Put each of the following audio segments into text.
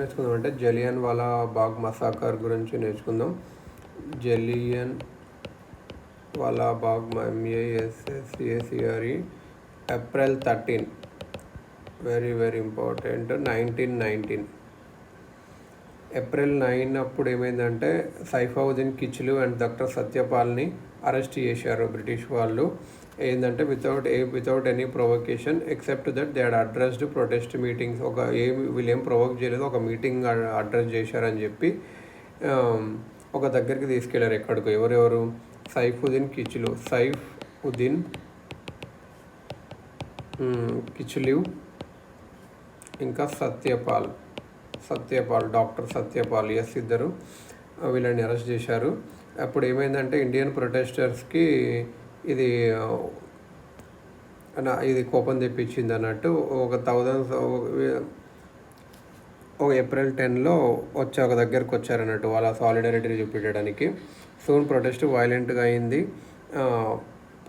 నేర్చుకుందాం అంటే జలియన్ వాలా బాగ్ మసాకర్ గురించి నేర్చుకుందాం. Jallianwala Bagh MASSACRE April 13 very important 1919 April 9 అప్పుడు ఏమైందంటే సైఫుద్దీన్ కిచ్లూ అండ్ డాక్టర్ సత్యపాల్ని అరెస్ట్ చేశారు బ్రిటిష్ వాళ్ళు. ఏంటంటే without any provocation except that they had addressed protest meetings. వీళ్ళు ఏం ప్రొవోక్ చేయలేదు, ఒక మీటింగ్ అడ్రస్ చేశారని చెప్పి ఒక దగ్గరికి తీసుకెళ్లారు. ఎక్కడికి? ఎవరెవరు? సైఫుద్దీన్ కిచ్లూ ఇంకా సత్యపాల్ డాక్టర్ సత్యపాల్, ఇద్దరు వీళ్ళని అరెస్ట్ చేశారు. అప్పుడు ఏమైందంటే ఇండియన్ ప్రొటెస్టర్స్కి ఇది కోపం తెప్పించింది అన్నట్టు. ఒక ఏప్రిల్ 10లో ఒక దగ్గరకు వచ్చారన్నట్టు వాళ్ళ సాలిడారిటీ చూపించడానికి. సూన్ ప్రొటెస్ట్ వైలెంట్గా అయింది.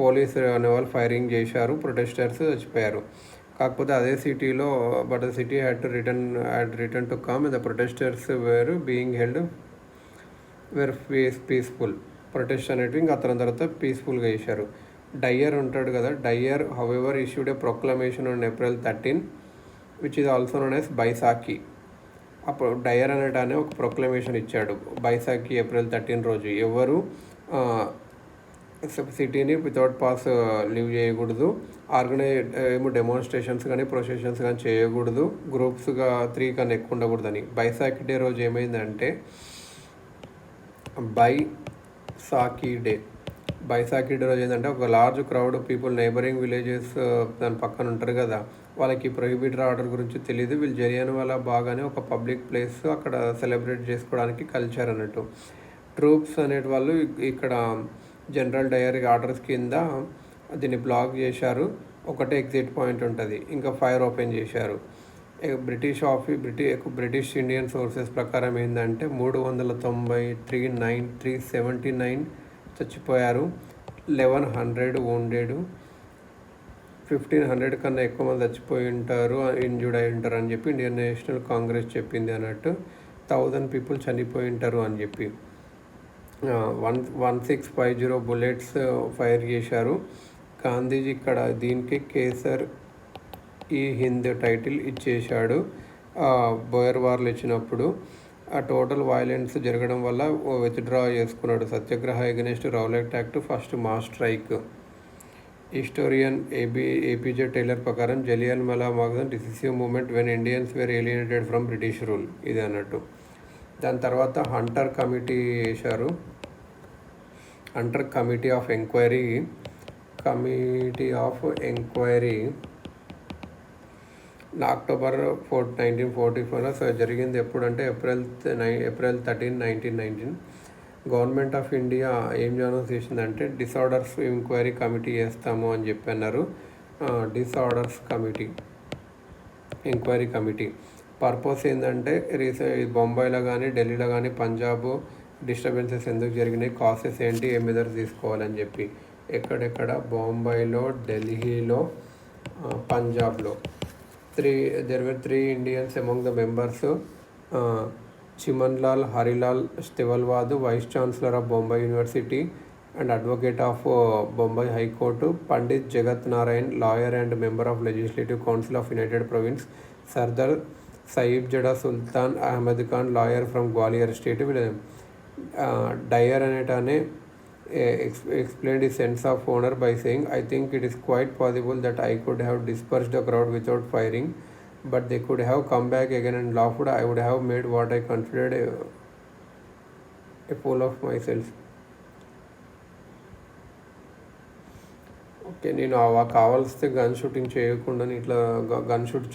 పోలీసు అనే వాళ్ళు ఫైరింగ్ చేశారు, ప్రొటెస్టర్స్ చచ్చిపోయారు. కాకపోతే అదే సిటీలో but the city had return to calm. The protesters were peaceful. Protest అనేటివి ఇంకా తర్వాత పీస్ఫుల్గా చేశారు. డయ్యర్ ఉంటాడు కదా, Dyer however issued a proclamation on April 13 which is also known as Baisakhi. అప్పుడు డయ్యర్ అనేటానే ఒక ప్రొక్లమేషన్ ఇచ్చాడు బైసాఖీ ఏప్రిల్ 13 రోజు. ఎవరు సిటీని వితౌట్ పాస్ లీవ్ చేయకూడదు, డెమాన్స్ట్రేషన్స్ కానీ ప్రొసెషన్స్ కానీ చేయకూడదు, గ్రూప్స్గా 3 కన్నా ఎక్కువ ఉండకూడదని. బైసాఖీ డే రోజు ఏమైందంటే బైసాఖీ డే రోజు ఏంటంటే ఒక large crowd people neighbouring villages దాని పక్కన ఉంటారు కదా, వాళ్ళకి ప్రొహిబిటెడ్ ఆర్డర్ గురించి తెలియదు. వీళ్ళు జలియన్ వాలా బాగానే ఒక పబ్లిక్ ప్లేస్ అక్కడ సెలబ్రేట్ చేసుకోవడానికి కలిచారు అన్నట్టు. ట్రూప్స్ అనేటి వాళ్ళు ఇక్కడ జనరల్ డయర్ ఆర్డర్స్ కింద దీన్ని చేశారు. ఒకటే ఎగ్జిట్ పాయింట్ ఉంటుంది, ఇంకా ఫైర్ ఓపెన్ చేశారు. బ్రిటిష్ ఇండియన్ సోర్సెస్ ప్రకారం ఏంటంటే 379 చచ్చిపోయారు, 1100 wounded, 1500 కన్నా ఎక్కువ మంది చచ్చిపోయి ఉంటారు, ఇంజూర్డ్ అయి ఉంటారు అని చెప్పి ఇండియన్ నేషనల్ కాంగ్రెస్ చెప్పింది అన్నట్టు. 1000 people చనిపోయి ఉంటారు అని చెప్పి 1650 bullets ఫైర్ చేశారు. గాంధీజీ ఇక్కడ దీనికి కేసర్-ఈ-హింద్ టైటిల్ ఇచ్చేశాడు బోయర్ వార్లు ఇచ్చినప్పుడు. ఆ టోటల్ వైలెన్స్ జరగడం వల్ల విత్డ్రా చేసుకున్నాడు. Satyagraha against Rowlatt act, first mass strike. Historian APJ Taylor ప్రకారం Jallianwala Bagh decisive moment when Indians were alienated from British rule, ఇది అన్నట్టు. దాని తర్వాత హంటర్ కమిటీ వేశారు. Hunter committee of enquiry October 1944 జరిగింది. ఎప్పుడంటే ఏప్రిల్ 13, 1919. గవర్నమెంట్ ఆఫ్ ఇండియా ఏం అనౌన్స్ చేసిందంటే డిసార్డర్స్ ఎంక్వైరీ కమిటీ చేస్తాము అని చెప్పి అన్నారు. డిసార్డర్స్ ఎంక్వైరీ కమిటీ పర్పస్ ఏంటంటే బొంబాయిలో కానీ ఢిల్లీలో కానీ పంజాబ్ డిస్టర్బెన్సెస్ ఎందుకు జరిగినాయి, కాసెస్ ఏంటి, ఏ మెజర్స్ తీసుకోవాలని చెప్పి. ఎక్కడెక్కడ? బొంబాయిలో, ఢిల్లీలో, పంజాబ్లో. there were 3 Indians among the members. Chimanlal Harilal Stewalwad, Vice Chancellor of Bombay University and Advocate of Bombay High Court. Pandit Jagat Narayan, lawyer and member of Legislative Council of United Province. Sardar Sahib Jada Sultan Ahmed Khan, lawyer from Gwalior State. Dyer anetane explained his sense of honor by saying, I think it is quite possible that I could have dispersed the crowd without firing, but they could have come back again and laughed. I would have made what I considered a fool of myself. Okay, నేను కావాల్స్తే gun shoot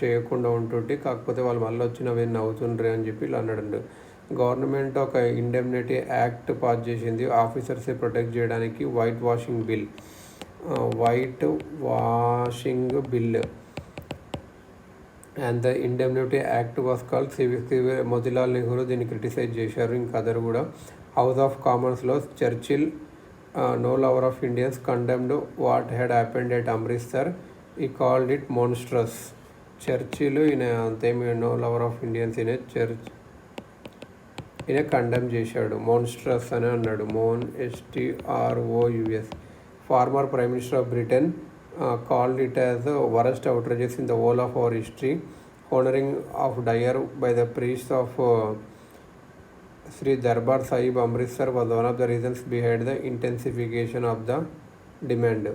చేయకుండా ఉంటుంటే, కాకపోతే వాళ్ళు మళ్ళీ వచ్చి నవ్వు నవ్వుతుండ్రే అని చెప్పి ఇలా అన్నాడు. గవర్నమెంట్ ఒక ఇండెమ్నిటీ యాక్ట్ పాస్ చేసింది ఆఫీసర్స్ ప్రొటెక్ట్ చేయడానికి. White washing bill and the indemnity act was called Motilal Nehru దీన్ని క్రిటిసైజ్ చేశారు. ఇంకా అదర్ కూడా. హౌస్ ఆఫ్ కామన్స్లో Churchill, no lover of Indians, condemned what had happened at Amritsar. ఈ కాల్డ్ ఇట్ మోన్స్ట్రస్. చర్చిలు ఈయన అంతేమీ నో లవర్ ఆఫ్ ఇండియన్స్ ఈయన ఈయన కండెమ్ చేశాడు. మోన్స్ట్రస్ అని అన్నాడు. MONSTROUS. Former prime minister of Britain called it as the worst outrages in the whole of our history. Honoring of Dyer by the priests of Sri Darbar Sahib Amritsar was one of the reasons behind the intensification of the demand.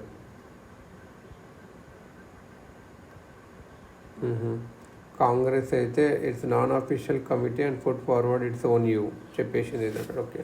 Congress అయితే its non official committee and put forward its own యూ చెప్పేసింది. Okay.